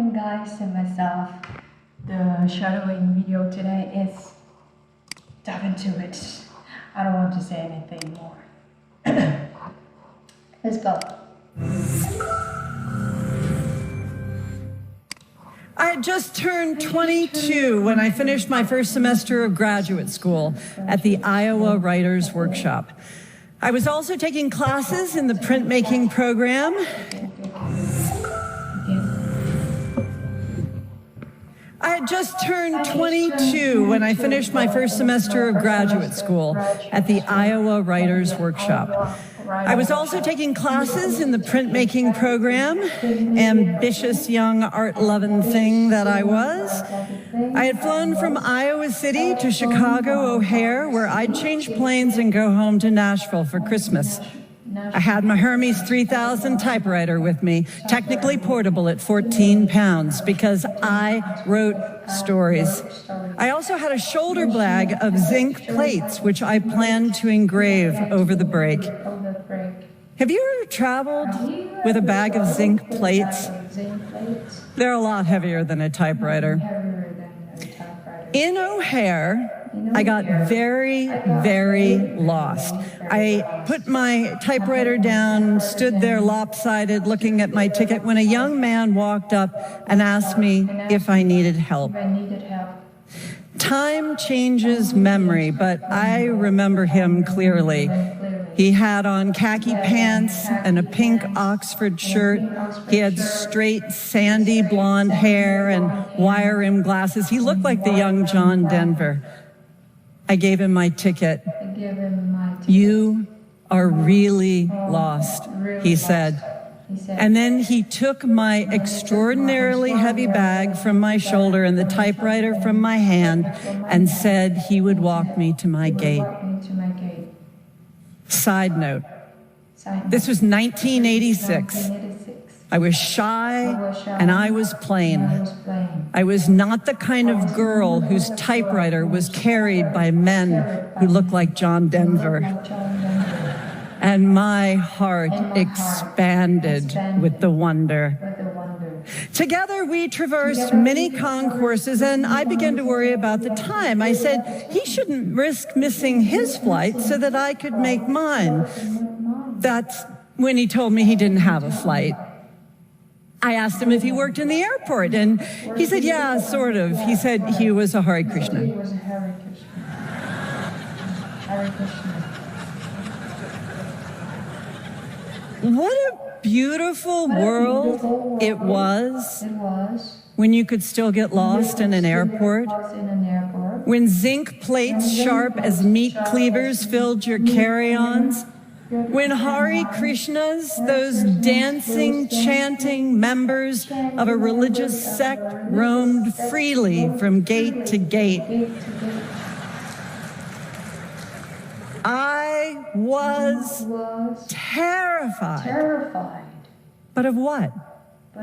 morning, guys and myself. The shadowing video today is dive into it. I don't want to say anything more. Let's go. I had just turned 22 when I finished my first semester of graduate school at the Iowa Writers Workshop. I was also taking classes in the printmaking program. I had just turned 22 when I finished my first semester of graduate school at the Iowa Writers Workshop. I was also taking classes in the printmaking program, ambitious young art-loving thing that I was. I had flown from Iowa City to Chicago O'Hare, where I'd change planes and go home to Nashville for Christmas. I had my Hermes 3000 typewriter with me, technically portable at 14 pounds, because I wrote stories. I also had a shoulder bag of zinc plates, which I planned to engrave over the break. Have you ever traveled with a bag of zinc plates? They're a lot heavier than a typewriter. In O'Hare, I got very, very lost. I put my typewriter down, stood there lopsided, looking at my ticket, when a young man walked up and asked me if I needed help. Time changes memory, but I remember him clearly. He had on khaki pants and a pink Oxford shirt. He had straight, sandy blonde hair and wire-rimmed glasses. He looked like the young John Denver. I gave him my ticket. "You are really lost," he said. And then he took my extraordinarily heavy bag from my shoulder and the typewriter from my hand and said he would walk me to my gate. Side note, this was 1986. I was shy and I was plain. I was not the kind of girl whose typewriter was carried by men who looked like John Denver. And my heart expanded with the wonder. Together, we traversed many concourses, and I began to worry about the time. I said he shouldn't risk missing his flight so that I could make mine. That's when he told me he didn't have a flight. I asked him if he worked in the airport, and he said, yeah, sort of. He said he was a Hare Krishna. What a beautiful world it was when you could still get lost in an airport, when zinc plates sharp as meat cleavers filled your carry-ons, when Hare Krishnas, those dancing, chanting members of a religious sect, roamed freely from gate to gate. I was terrified. But of what?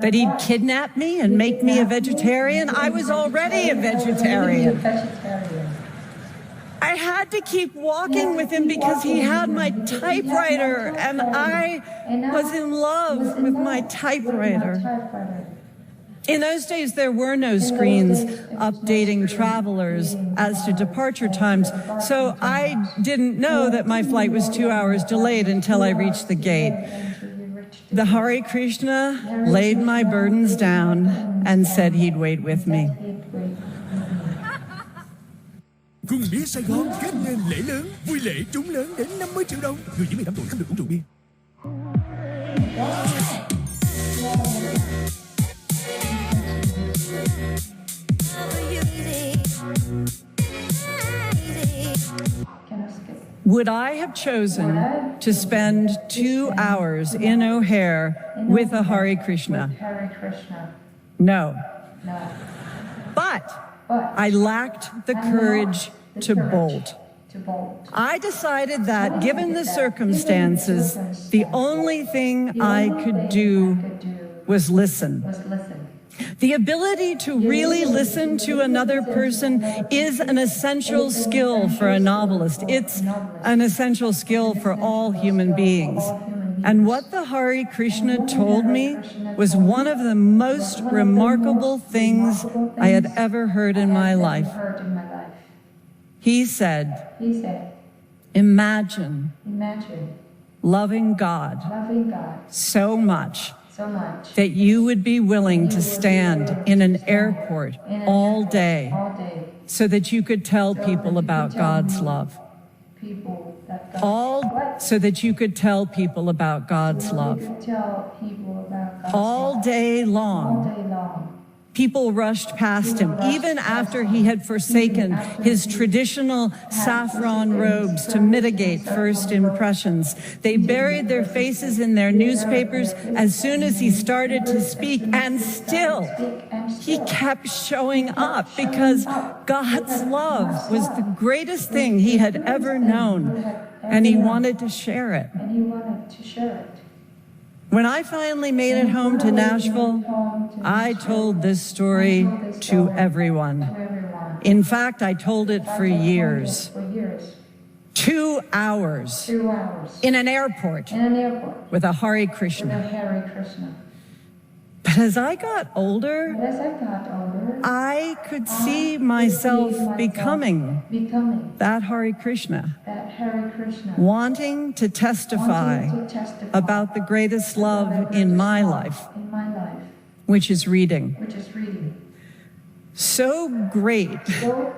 That he'd kidnap me and make me a vegetarian? I was already a vegetarian. I had to keep walking with him because he had my typewriter, and I was in love with my typewriter. In those days, there were no screens updating travelers as to departure times, so I didn't know that my flight was 2 hours delayed until I reached the gate. The Hare Krishna laid my burdens down and said he'd wait with me. Cùng bia Sài Gòn kết nên lễ lớn, vui lễ trúng lớn đến 50 triệu đồng. Người dưới 18 tuổi không được uống rượu bia. Would I have chosen to spend 2 hours in O'Hare with a Hare Krishna? No. But I lacked the courage to bolt. I decided that, given the circumstances, the only thing I could do was listen. The ability to really listen to another person is an essential skill for a novelist. It's an essential skill for all human beings. And what the Hare Krishna told me was one of the most remarkable things I had ever heard in my life. He said, imagine loving God so much that you would be willing to stand in an airport all day so that you could tell people about God's love. So that you could tell people about God's love. All day long. People rushed past him, even after he had forsaken his traditional saffron robes to mitigate first impressions. They buried their faces in their newspapers as soon as he started to speak, and still he kept showing up because God's love was the greatest thing he had ever known, and he wanted to share it. When I finally made it home to Nashville, I told this story to everyone. In fact, I told it for years. 2 hours in an airport with a Hare Krishna. But as I got older, I could see myself becoming that Hare Krishna, wanting to testify about the greatest love in my life, which is reading. So great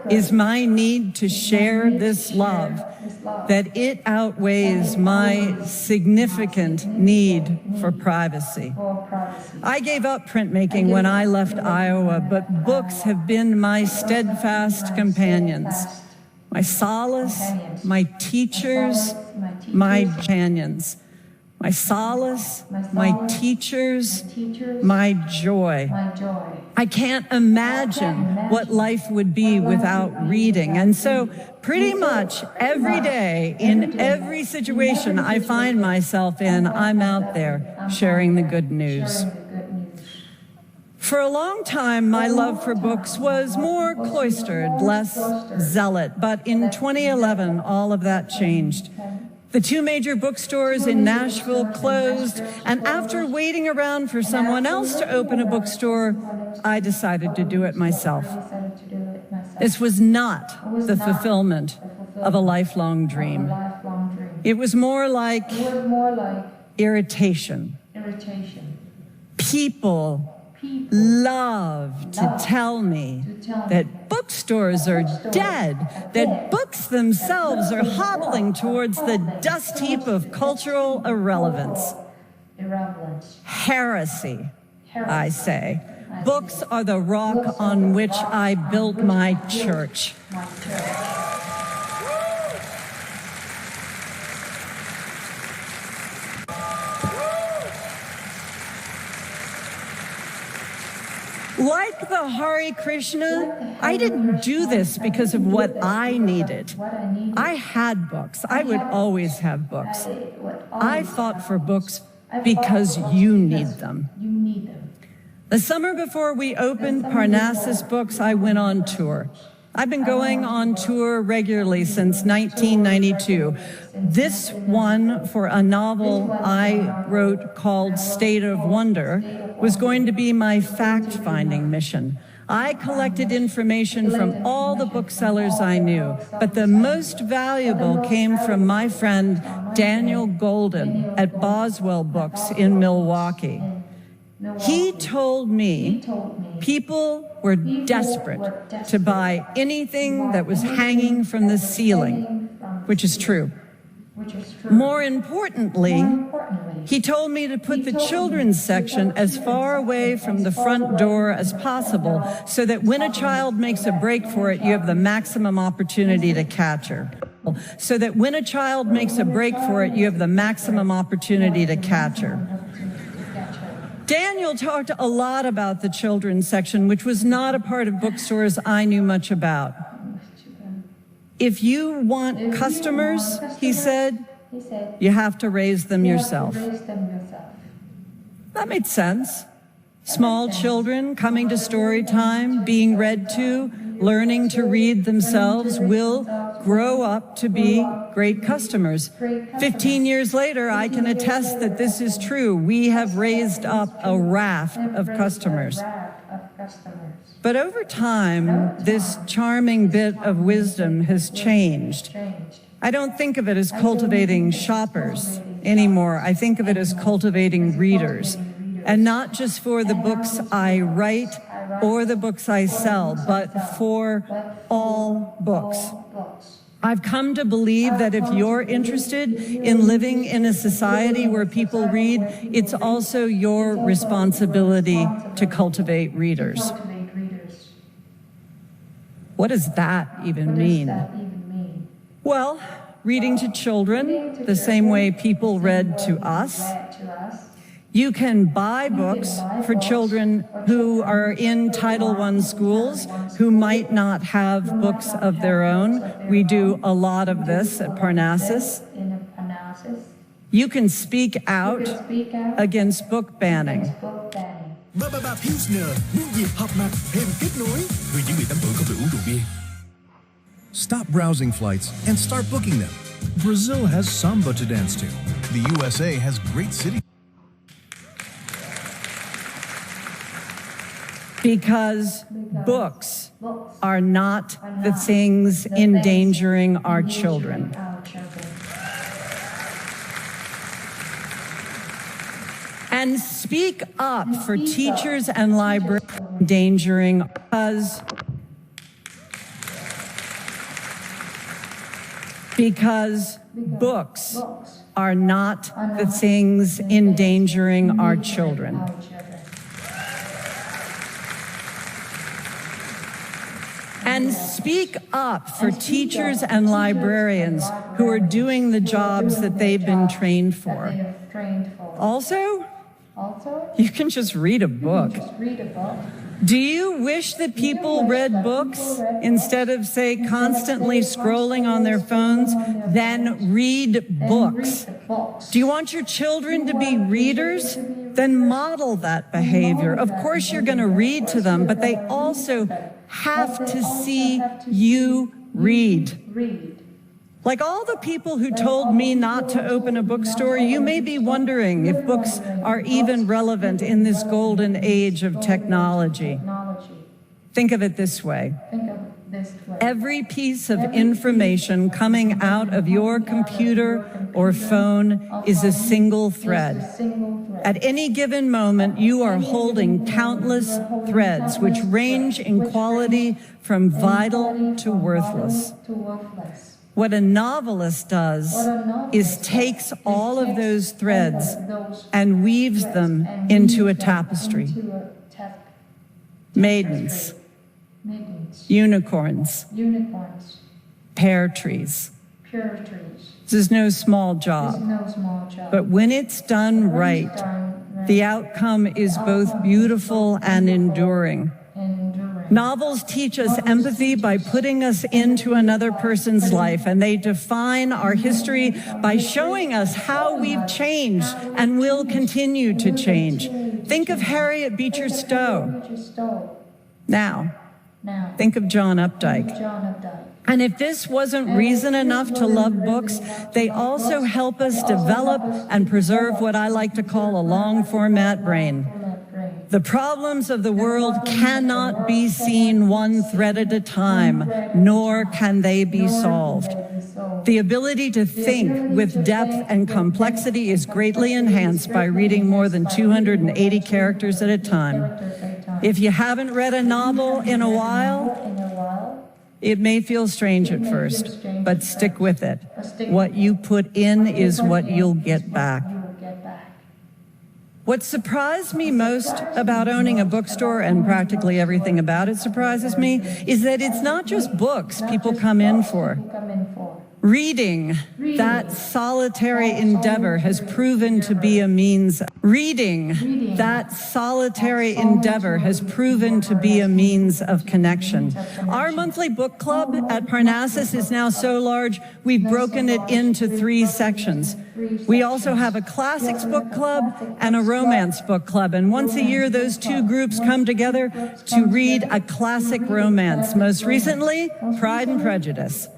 is my need to share this love that it outweighs my significant need for privacy. I gave up printmaking when I left Iowa, but books have been my steadfast companions, my solace, my teachers, my companions. My solace, my teachers, my joy. I can't imagine what life would be without reading. And so pretty much every day, in every situation I find myself in, I'm out there sharing the good news. For a long time, my love for books was more cloistered, less zealot. But in 2011, all of that changed. The 2 major bookstores in Nashville closed, and after waiting around for someone else to open a bookstore, I decided to do it myself. This was not the fulfillment of a lifelong dream. It was more like irritation. People love to tell me that bookstores are dead, that books themselves are hobbling towards the dust heap of cultural irrelevance. Heresy, I say. Books are the rock on which I built my church. Like the Hare Krishna, I didn't do this because of what I needed. I had books. I would always have books. I fought for books because you need them. The summer before we opened Parnassus Books, I went on tour. I've been going on tour regularly since 1992. This one for a novel I wrote called State of Wonder was going to be my fact-finding mission. I collected information from all the booksellers I knew, but the most valuable came from my friend Daniel Golden at Boswell Books in Milwaukee. He told me people were desperate to buy anything that was hanging from the ceiling, which is true. More importantly, he told me to put the children's section as far away from the front door as possible so that when a child makes a break for it, you have the maximum opportunity to catch her. So that when a child makes a break for it, you have the maximum opportunity to catch her. Daniel talked a lot about the children's section, which was not a part of bookstores I knew much about. If you want customers, he said, you have to raise them yourself. That made sense. Small children coming to story time, being read to, learning to read themselves will grow up to be great customers. 15 years later, I can attest that this is true. We have raised up a raft of customers. But over time, this charming bit of wisdom has changed. I don't think of it as cultivating shoppers anymore. I think of it as cultivating readers. And not just for the books I write or the books I sell, but for all books. I've come to believe that if you're interested in living in a society where people read, it's also your responsibility to cultivate readers. What does that even mean? Well, reading to children the same way people read to us. You can buy books for children who are in Title I schools who might not have books of their own. We do a lot of this at Parnassus. You can speak out against book banning. Ba Pilsner, muôn dịp họp mặt, thêm kết nối vì những người tầm tuổi không được uống rượu bia. Stop browsing flights and start booking them. Brazil has samba to dance to. The USA has great cities. Because books are not the things endangering our children. And speak up for teachers and librarians endangering because books are not the things endangering our children. And speak up for teachers and librarians who are doing the jobs that they've been trained for. Also, you can just read a book. Do you wish that people read books instead of, say, constantly scrolling on their phones? Then read books. Do you want your children to be readers? Then model that behavior. Of course, you're going to read to them, but they also have to see you read. Like all the people who told me not to open a bookstore, you may be wondering if books are even relevant in this golden age of technology. Think of it this way. Every piece of information coming out of your computer or phone is a single thread. At any given moment, you are holding countless threads which range in quality from vital to worthless. What a novelist does is takes all of those threads and weaves them into a tapestry. Maidens, unicorns, pear trees. This is no small job. But when it's done right, the outcome is both beautiful and enduring. Novels teach us empathy by putting us into another person's life, and they define our history by showing us how we've changed and will continue to change. Think of Harriet Beecher Stowe. Now, think of John Updike. And if this wasn't reason enough to love books, they also help us develop and preserve what I like to call a long-format brain. The problems of the world cannot be seen one thread at a time, nor can they be solved. The ability to think with depth and complexity is greatly enhanced by reading more than 280 characters at a time. If you haven't read a novel in a while, it may feel strange at first, but stick with it. What you put in is what you'll get back. What surprised me most about owning a bookstore, and practically everything about it surprises me, is that it's not just books people come in for. Reading, that solitary endeavor has proven to be a means. Reading, that solitary endeavor has proven to be a means of connection. Our monthly book club at Parnassus is now so large, we've broken it into 3 sections. We also have a classics book club and a romance book club. And once a year, those 2 groups come together to read a classic romance. Most recently, Pride and Prejudice.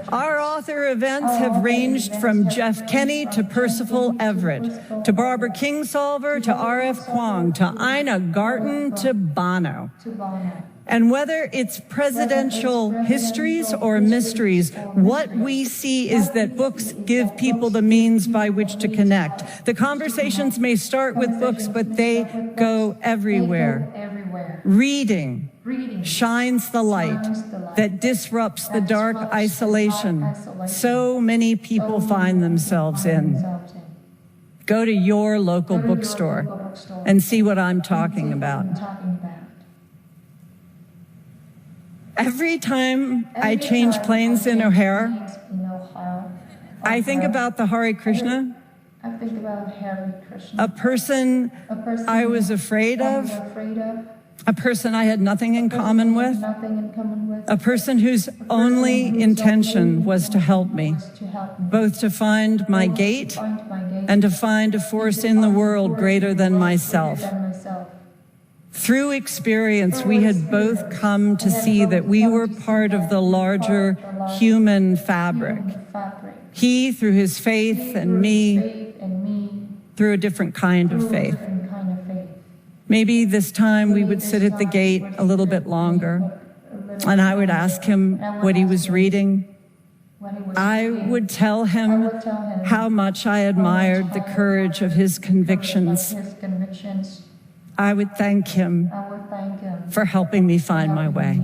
Our author events have ranged from Jeff Kenny to Percival Everett, to Barbara Kingsolver, to R.F. Kuang, to Ina Garten, to Bono. And whether it's presidential histories or mysteries, what we see is that books give people the means by which to connect. The conversations may start with books, but they go everywhere. Reading shines the light that disrupts the dark isolation so many people find themselves in. Go to your local bookstore and see what I'm talking about. Every time I change planes in O'Hare, I think about the Hare Krishna, a person I was afraid of, a person I had nothing in common with, a person whose only intention was to help me, both to find my gate and to find a force in the world greater than myself. Through experience, we had both come to see that we were part of the larger human fabric. He through his faith, and me through a different kind of faith. Maybe this time we would sit at the gate a little bit longer, and I would ask him what he was reading. I would tell him how much I admired the courage of his convictions. I would thank him for helping me find my way.